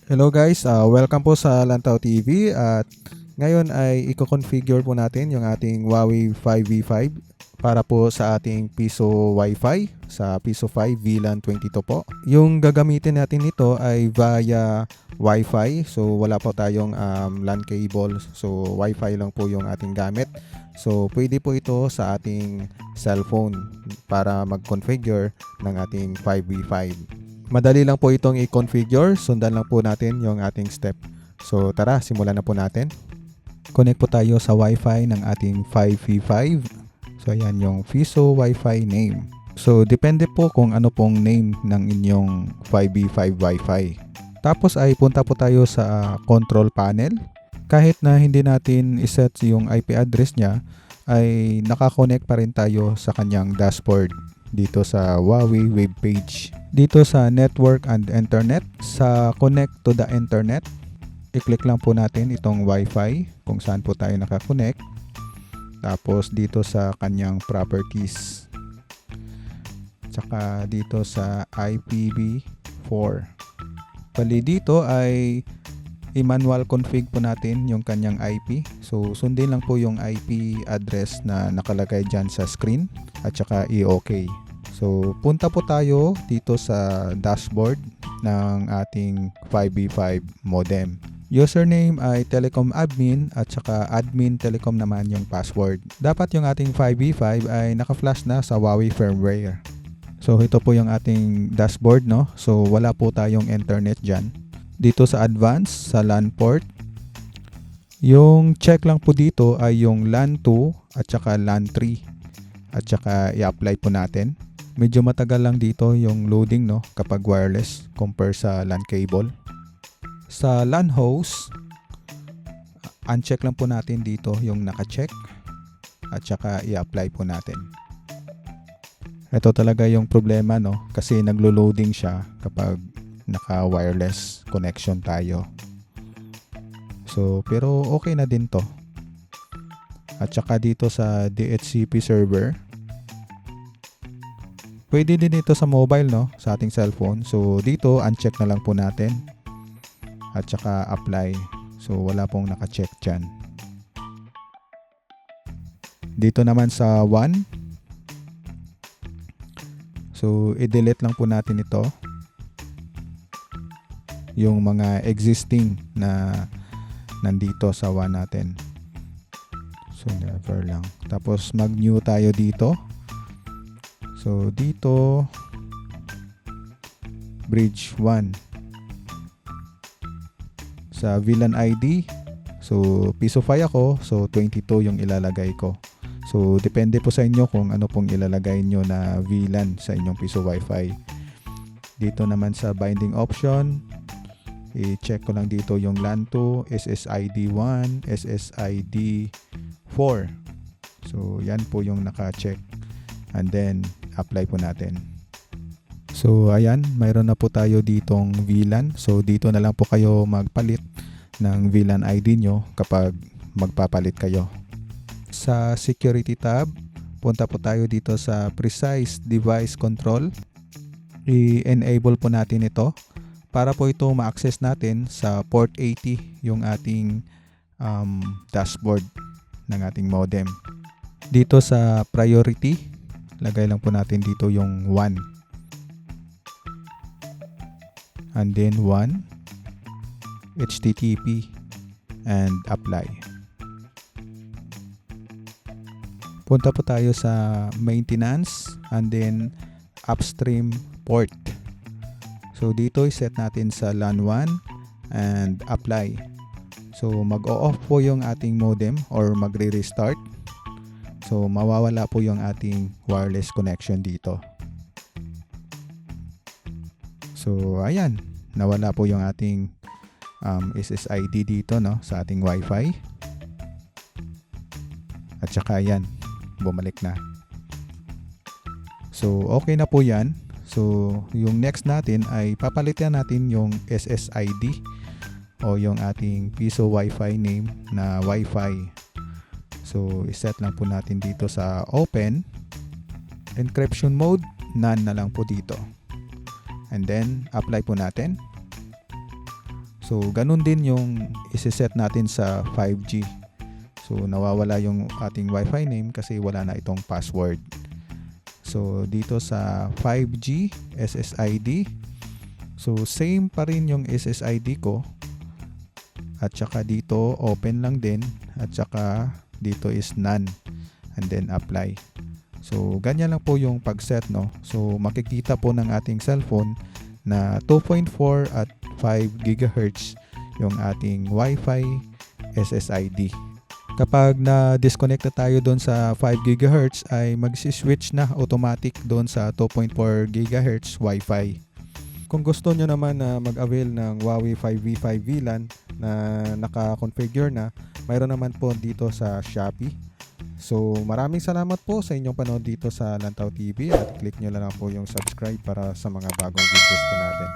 Hello guys, welcome po sa Lantaw TV at ngayon ay i-configure po natin yung ating Huawei 5V5 para po sa ating Piso Wi-Fi sa Piso 5 VLAN 22 po. Yung gagamitin natin nito ay via Wi-Fi, so wala po tayong LAN cable, so Wi-Fi lang po yung ating gamit. So pwede po ito sa ating cellphone para mag-configure ng ating 5V5. Madali lang po itong i-configure. Sundan lang po natin yung ating step. So tara, simulan na po natin. Connect po tayo sa Wi-Fi ng ating 5V5. So ayan yung Piso Wi-Fi name. So depende po kung ano pong name ng inyong 5V5 Wi-Fi. Tapos ay punta po tayo sa control panel. Kahit na hindi natin iset yung IP address niya, ay nakakonect pa rin tayo sa kanyang dashboard dito sa Huawei web page. Dito sa network and internet, sa connect to the internet, i-click lang po natin itong Wi-Fi kung saan po tayo nakakonect. Tapos dito sa kanyang properties. Tsaka dito sa IPv4. Bali dito ay i-manual config po natin yung kanyang IP. So sundin lang po yung IP address na nakalagay dyan sa screen at saka i-OK. So punta po tayo dito sa dashboard ng ating 5V5 modem. Username ay Telecom Admin at saka Admin Telecom naman yung password. Dapat yung ating 5V5 ay naka-flash na sa Huawei firmware. So ito po yung ating dashboard, no? So wala po tayong internet dyan. Dito sa advanced, sa LAN port, yung check lang po dito ay yung LAN 2 at saka LAN 3 at saka i-apply po natin. Medyo matagal lang dito yung loading, no, kapag wireless compare sa LAN cable. Sa LAN host, uncheck lang po natin dito yung naka-check at saka i-apply po natin. Ito talaga yung problema, no, kasi naglo-loading siya kapag naka-wireless connection tayo. So, pero okay na din to. At saka dito sa DHCP server, pwede din ito sa mobile, no, sa ating cellphone. So, dito, uncheck na lang po natin. At saka apply. So, wala pong naka-check dyan. Dito naman sa 1. So, i-delete lang po natin ito. Yung mga existing na nandito sa 1 natin. So, never lang. Tapos, mag-new tayo dito. So, dito, bridge 1. Sa VLAN ID, so, Piso 5 ako, so, 22 yung ilalagay ko. So, depende po sa inyo kung ano pong ilalagay nyo na VLAN sa inyong Piso Wi-Fi. Dito naman sa binding option, i-check ko lang dito yung LAN 2, SSID 1, SSID 4. So, yan po yung naka-check. And then, apply po natin. So, ayan, mayroon na po tayo ditong VLAN. So, dito na lang po kayo magpalit ng VLAN ID nyo kapag magpapalit kayo. Sa security tab, punta po tayo dito sa precise device control. I-enable po natin ito para po ito ma-access natin sa port 80 yung ating dashboard ng ating modem. Dito sa priority, lagay lang po natin dito yung 1. And then 1, HTTP, and apply. Punta po tayo sa maintenance and then upstream port. So dito i-set natin sa LAN 1 and apply. So mag-o-off po yung ating modem or magre-restart. So mawawala po yung ating wireless connection dito. So ayan, nawala po yung ating SSID dito, no, sa ating Wi-Fi. At saka ayan, bumalik na. So okay na po yan. So yung next natin ay papalitan natin yung SSID o yung ating Piso Wi-Fi name na Wi-Fi. So iset lang po natin dito sa open. Encryption mode, none na lang po dito. And then apply po natin. So, ganun din yung isi-set natin sa 5G. So, nawawala yung ating Wi-Fi name kasi wala na itong password. So, dito sa 5G SSID, so same pa rin yung SSID ko. At saka dito, open lang din. At saka dito is none. And then apply. So, ganyan lang po yung pag-set, no? So, makikita po ng ating cellphone na 2.4 at 5 GHz yung ating Wi-Fi SSID. Kapag na-disconnect na tayo doon sa 5 GHz ay mag-switch na automatic doon sa 2.4 GHz Wi-Fi. Kung gusto nyo naman na mag-avail ng Huawei 5V5 VLAN na naka-configure na, mayroon naman po dito sa Shopee. So maraming salamat po sa inyong panood dito sa Lantaw TV at click nyo na lang po yung subscribe para sa mga bagong videos po natin.